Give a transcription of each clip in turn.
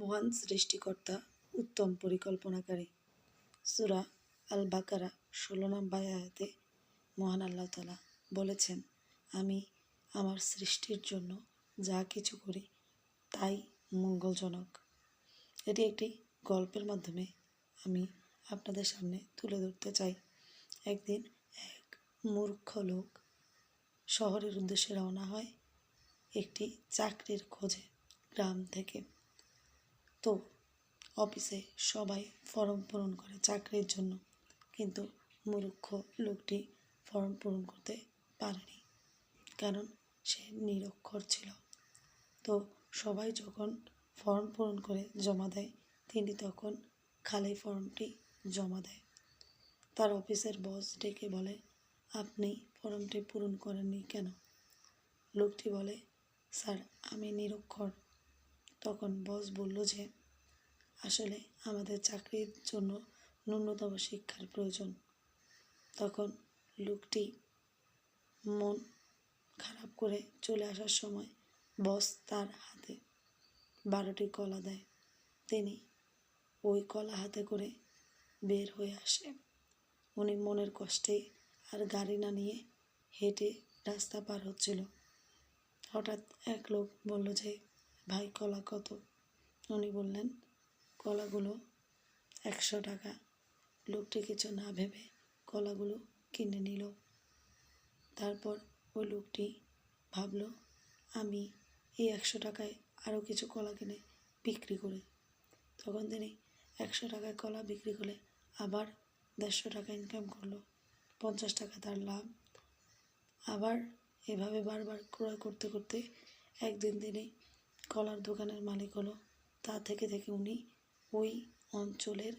মহান সৃষ্টিকর্তা উত্তম পরিকল্পনাকারী। সূরা আল বাকারা 16 নম্বর আয়াতে মহান আল্লাহ তাআলা বলেছেন, আমি আমার সৃষ্টির জন্য যা কিছু করি তাই মঙ্গলজনক। এটি একটি গল্পের মাধ্যমে আমি আপনাদের সামনে তুলে ধরতে চাই। একদিন এক মূর্খ লোক শহরের উদ্দেশ্যে রওনা হয় একটি চাকরির খোঁজে গ্রাম থেকে। তো অফিসে সবাই ফর্ম পূরণ করে চাকরির জন্য, কিন্তু মূর্খ লোকটি ফর্ম পূরণ করতে পারেনি, কারণ সে নিরক্ষর ছিল। তো সবাই যখন ফর্ম পূরণ করে জমা দেয়, তিনি তখন খালি ফর্মটি জমা দেয়। তার অফিসের বস ডেকে বলে, আপনি ফর্মটি পূরণ করেননি কেন? লোকটি বলে, স্যার, আমি নিরক্ষর। তখন বস বলল যে, আসলে আমাদের চাকরির জন্য ন্যূনতম শিক্ষার প্রয়োজন। তখন লোকটি মন খারাপ করে চলে আসার সময় বস তার হাতে 12টি কলা দেয়। তিনি ওই কলা হাতে করে বের হয়ে আসে। উনি মনের কষ্টে আর গাড়ি না নিয়ে হেঁটে রাস্তা পার হচ্ছিল। হঠাৎ এক লোক বলল যে, ভাই, কলা কত? উনি বললেন, কলাগুলো 100 টাকা। লোকটি কিছু না ভেবে কলাগুলো কিনে নিল। তারপর ওই লোকটি ভাবল, আমি এই 100 টাকায় আরও কিছু কলা কিনে বিক্রি করি। তখন তিনি 100 টাকায় কলা বিক্রি করে আবার 150 টাকা ইনকাম করলো। 50 টাকা তার লাভ। আবার এভাবে বারবার ক্রয় করতে করতে একদিন তিনি কলার দোকানের মালিক হলো। তা থেকে উনি ওই অঞ্চলের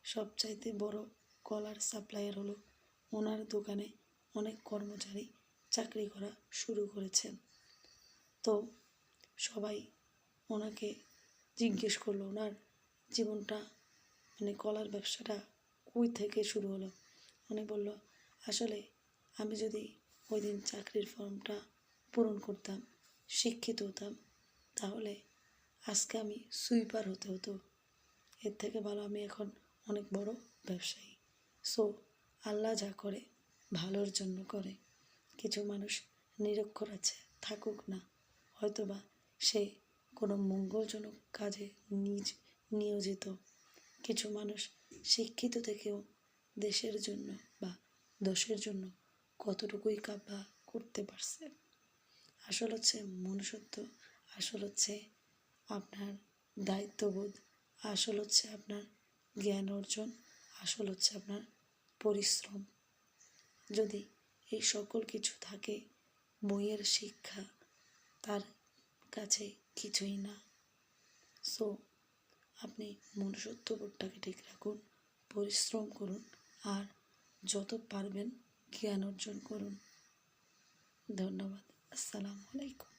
সবচাইতে বড় কলার সাপ্লায়ার হলো। ওনার দোকানে অনেক কর্মচারী চাকরি করা শুরু করেছেন। তো সবাই ওনাকে জিজ্ঞেস করলো, ওনার জীবনটা কলার ব্যবসাটা কই থেকে শুরু হলো। উনি বলল, আসলে আমি যদি ওই দিন চাকরির ফর্মটা পূরণ করতাম, শিক্ষিত হতাম, তাহলে আজকে আমি সুইপার হতে হতো। এর থেকে ভালো আমি এখন অনেক বড় ব্যবসায়ী। সো আল্লাহ যা করে ভালোর জন্য করে। কিছু মানুষ নিরক্ষর আছে, থাকুক না, হয়তোবা সে কোনো মঙ্গলজনক কাজে নিয়োজিত। কিছু মানুষ শিক্ষিত থেকেও দেশের জন্য বা দোষের জন্য কতটুকুই কাব্যা করতে পারছে। আসল হচ্ছে মনুষ্যত্ব, আসল হচ্ছে আপনার দায়িত্ববোধ, আসল হচ্ছে আপনার জ্ঞান অর্জন, আসল হচ্ছে আপনার পরিশ্রম। যদি এই সকল কিছু থাকে, বইয়ের শিক্ষা তার কাছে কিছুই না। সো আপনি মনুষ্যত্ববোধটাকে ঠিক রাখুন, পরিশ্রম করুন, আর যত পারবেন জ্ঞান অর্জন করুন। ধন্যবাদ। আসসালামু আলাইকুম।